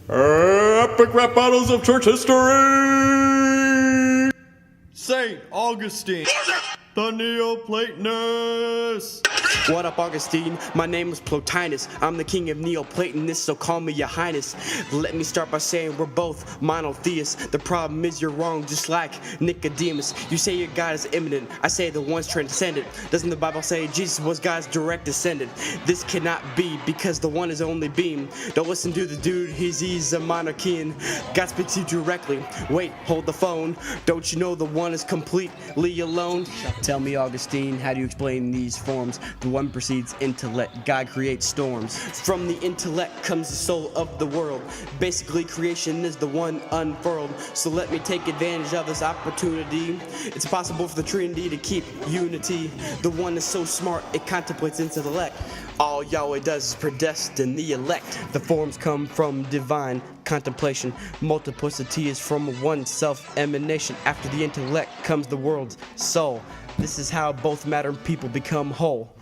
Epic rap battles of church history! Saint Augustine, the Neo-Platonists! What up, Augustine? My name is Plotinus. I'm the king of Neo-Platonists, so call me your highness. Let me start by saying we're both monotheists. The problem is you're wrong, just like Nicodemus. You say your God is immanent, I say the one's transcendent. Doesn't the Bible say Jesus was God's direct descendant? This cannot be, because the one is only being. Don't listen to the dude, he's a monarchian. God speaks to you directly. Wait, hold the phone. Don't you know the one is completely alone? Tell me, Augustine, how do you explain these forms? The one proceeds intellect, God creates storms. From the intellect comes the soul of the world. Basically, creation is the one unfurled. So let me take advantage of this opportunity. It's possible for the Trinity to keep unity. The one is so smart, it contemplates intellect. All Yahweh does is predestine the elect. The forms come from divine contemplation. Multiplicity is from one self-emanation. After the intellect comes the world's soul. This is how both matter and people become whole.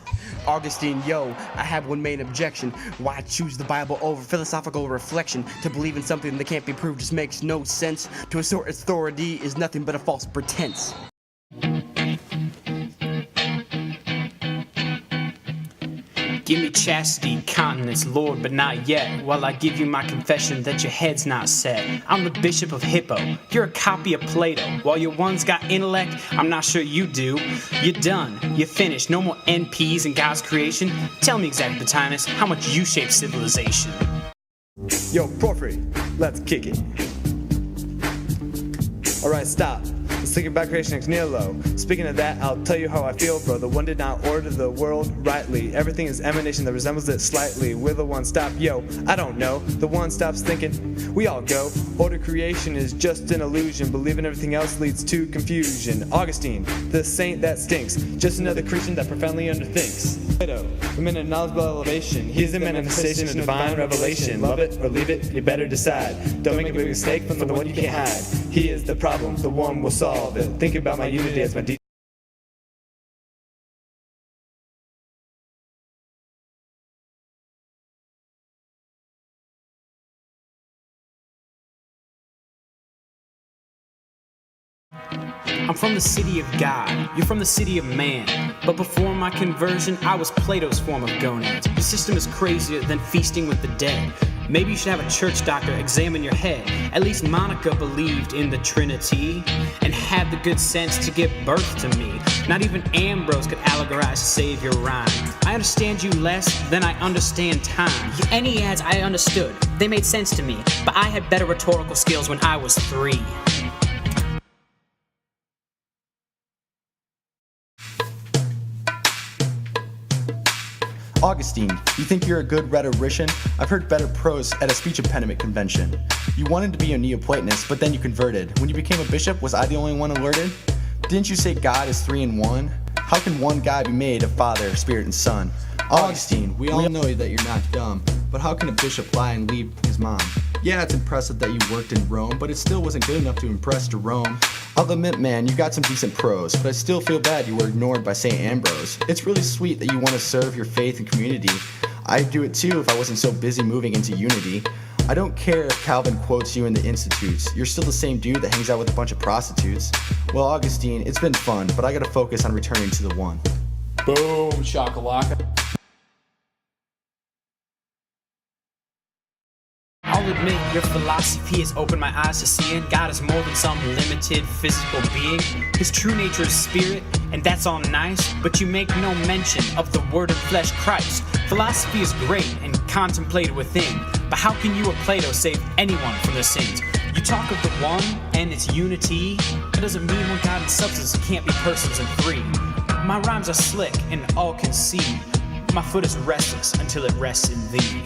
Augustine, yo, I have one main objection. Why choose the Bible over philosophical reflection? To believe in something that can't be proved just makes no sense. To assert authority is nothing but a false pretense. Give me chastity, continence, Lord, but not yet. While I give you my confession that your head's not set. I'm the bishop of Hippo, you're a copy of Plato. While your one's got intellect, I'm not sure you do. You're done, you're finished, no more NPs in God's creation. Tell me exactly, Plotinus, how much you shape civilization. Yo, Porphyry, let's kick it. Alright, stop. Let's think about creation ex nihilo. Speaking of that, I'll tell you how I feel, bro. The one did not order the world rightly. Everything is emanation that resembles it slightly. Will the one stop? Yo, I don't know. The one stops thinking. We all go. Order creation is just an illusion. Believing everything else leads to confusion. Augustine, the saint that stinks. Just another Christian that profoundly underthinks. Plato, the man of knowledgeable elevation. He is the manifestation of divine revelation. Love it or leave it, you better decide. Don't make a big mistake from the one you can't hide. He is the problem, the one will solve it. Think about my unity as my I'm from the city of God, you're from the city of man. But before my conversion, I was Plato's form of gonads. Your system is crazier than feasting with the dead. Maybe you should have a church doctor examine your head. At least Monica believed in the Trinity and had the good sense to give birth to me. Not even Ambrose could allegorize Savior rhyme. I understand you less than I understand time. Your Enneads I understood, they made sense to me, but I had better rhetorical skills when I was 3. Augustine, you think you're a good rhetorician? I've heard better prose at a speech impediment convention. You wanted to be a Neo-Platonist, but then you converted. When you became a bishop, was I the only one alerted? Didn't you say God is 3 in 1? How can one guy be made of Father, Spirit, and Son? Augustine, we all know that you're not dumb, but how can a bishop lie and leave his mom? Yeah, it's impressive that you worked in Rome, but it still wasn't good enough to impress Jerome. I'll admit, man, you got some decent prose, but I still feel bad you were ignored by St. Ambrose. It's really sweet that you want to serve your faith and community. I'd do it too if I wasn't so busy moving into unity. I don't care if Calvin quotes you in the Institutes. You're still the same dude that hangs out with a bunch of prostitutes. Well, Augustine, it's been fun, but I gotta focus on returning to the one. Boom, shakalaka. I'll admit your philosophy has opened my eyes to seeing God is more than some limited physical being. His true nature is spirit, and that's all nice, but you make no mention of the word of flesh Christ. Philosophy is great and contemplated within, but how can you or Plato save anyone from their sins? You talk of the one and its unity, that doesn't mean one God and substance can't be persons in 3. My rhymes are slick and all can see. My foot is restless until it rests in thee.